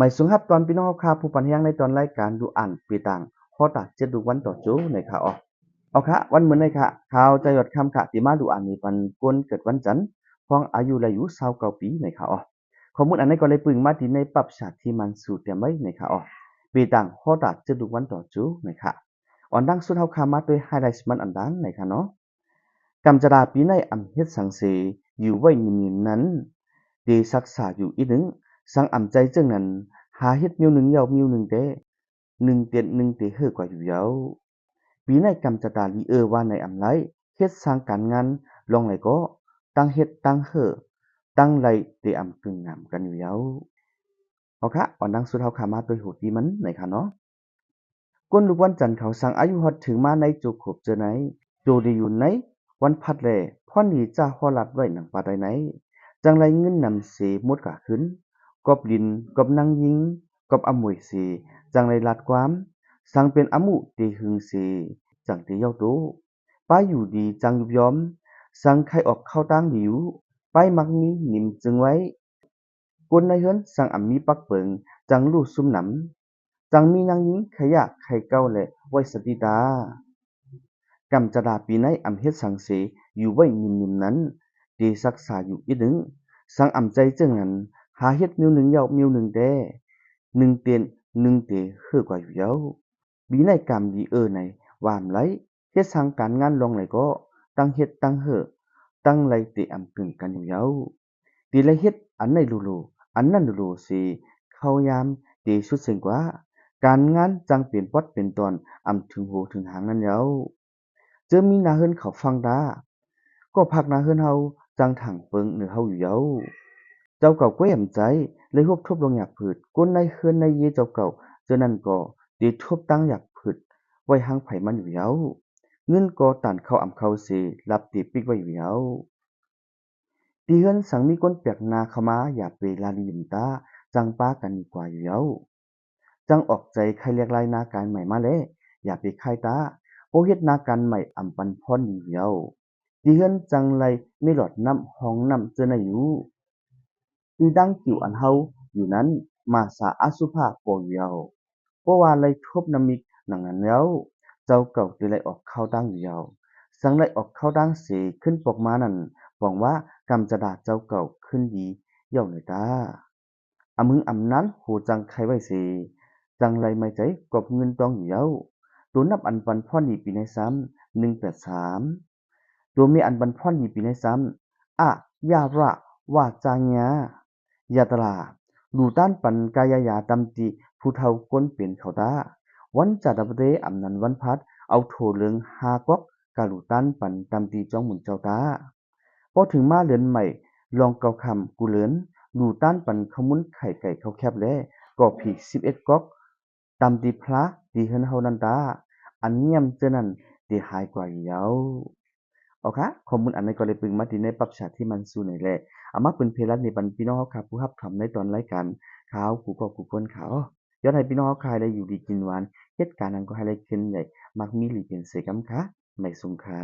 หมายสูงฮับตอนพี่น้องคาผู้ปันแห้งในตอนรายการดูอ่านปีต่างข้อตัดเจ็ดดูวันต่อจูในค่ะอ๋อเอาค่ะวันเหมือนในค่ะข่าวใจหยดคำค่ะที่มาดูอ่านมีปันกวนเกิดวันจันทร์พองอายุอายุ29 ปีในค่ะอ๋อข้อมูลอันนี้ก็เลยปึงมาที่ในปรับฉากที่มันสู่เต็มไว้ในค่ะอ๋อปีต่างข้อตัดเจ็ดดูวันต่อจูในค่ะอ่อนดังสุดเฮาคามาด้วยไฮไลท์มันอันดังในค่ะเนาะกำจราปีในอำเฮ็ดสังเสอยู่ไว้นิ่มๆนั้นดีศักษาอยู่อีหนึงสังอำใจเจ้งนั้นหาเฮ็ดมิวหนึ่งยาวมิวหนึ่งเด้หนึ่งเตียนหนึ่งเตเฮอกว่าอยู่ยาวปีในกำจตาลีว่าในอำไรเฮ็ดสร้างการงานลองไหลก็ตั้งเฮ็ดตั้งเฮอตั้งไรเตอำกึ่งงามกันอยู่ยาวเอาค่ะอ่อนดังสุดเฮาขามาตัวโหดดีมันไหนค่ะเนาะก้นลูกวันจันทร์เขาสั่งอายุฮอดถึงมาในจุขบเจอไหนโจดีอยู่ไหนวันพัดแลพ่อหนีจ้าฮอลัดไว้หนังปาไดไหนจังไรเงินนำเสหมดกะขึ้นกอบลินกอบนางยิงกอบอำมวยเสจังไรลัดความสังเป็นอมุตีหึงเสจังตีเย้าโตป้ายอยู่ดีจังยุบยอมสังใครออกเข้าตั้งหลิวป้ายมักมีหนิมจึงไว้กนในเฮือนสังอ่ำมีปักเปิงจังลู่ซุ่มหนำจังมีนางยิงขยะไข่เก้าและไว้สติตากำจดาปีในอำเฮ็ดสังเสอยู่ไว้นิ่มๆนั้นตีศักษาอยู่อีหนึงสังอำใจเจ้งนั้นหาเฮ็ดมิวหนึ่งยาวมิวหนึ่งแด้หนึ่งเตียนหนึ่งเตเฮือกว่าอยู่ยาวปีในกำดีในวามไหลเฮ็ดสร้างการงานลองไหลก็ตั้งเฮ็ดตั้งเฮือตั้งไหลเตอำกึ่งกันอยู่ยาวตีไหลเฮ็ดอันไหนโลๆอันนั้นโลๆสิเข้ายามเตสุดเสียงกว่าการงานจังเป็นปอดเป็นตอนอำถึงหูถึงหางนั้นยาวเจอมีนาเฮือนเขาฟังดาก็พักนาเฮือนเฮาจังถังเปิงเหนือเฮาอยู่เย้าเจ้าเก่าก็แหมใจเลยฮบทบลงอยากผืดก้นในเฮือนในเยเจ้าเก่าเจอนั่นก็ดีทบตั้งอยากผืดไว้หางไผมันอยู่เย้าเงินก็ตันเข้าอำเข้าเสรับตีปิกไว้อยู่เย้าตีเฮือนสังมีก้นเปียกนาเข้ามาอย่าเปลาลียิมตาจังป้ากันดีกว่าอยู่เย้าจังออกใจใครเรียกลายนาการใหม่มาเลยอย่าไปคายตาโอเฮ็ดนาการใหม่อำปันพรอยู่เย้าตีเฮือนจังไรไม่หลอดน้ำห้องน้ำเจอในาอยู่ตีดังกิ่วอันเฮาอยู่นั้นมาสาอาสุภาปออยู่เย้าเพราะว่าไรทบน้ำมิกหนังนั้นแล้วเจ้าเก่าตีไรออกเข้าดังอยู่เย้าสังไรออกเข้าดังเสขึ้นปกมานั่นหวังว่ากำจะดาเจ้าเก่าขึ้นดีเย้าหน่อยตาอำมึงอำนั้นโหจังใครไว้เสจังไรไม่ใจกอบเงินตองอยู่เย้าตัวนับอันปันพ่อนีปีในซ้ำ183ตัวมีอันบันพ่อนยีปีในซ้ำอะยาระว่าจางยายาตลาดูต้านปันกายายาตำติผู้เฒ่าก้นเปลี่ยนเขาตาวันจัดบเดอำนันวันพัดเอาโถเหลืองหากอกกาลูต้านปันตำตีจ้องหมุนเจ้าตาพอถึงมาเลือนใหม่ลองเกาคำกูเลือนดูต้านปันขมุนไข่ไก่เขาแคบแลก่อผี11ก๊อกตำตีพระตีเฮินเฮานันตาอันเงียมเจานั้นตีหายกว่าเยา เอาค่ะข้อมูลอันนี้ก็เลยปึงมาที่ในปรับฉากที่มันสู้ในแหละเอามาเป็นเพลัดในบรรพี่น้องเขาครับผู้รับคำในตอนรายการข่าวกูก็กูคนเขาย้อนให้พี่น้องเขาใครได้อยู่ดีกินหวานเหตุการณ์นั้นก็ให้ได้ขึ้นใหญ่มักมีหลีเป็นเสกำค่ะไม่สงค่า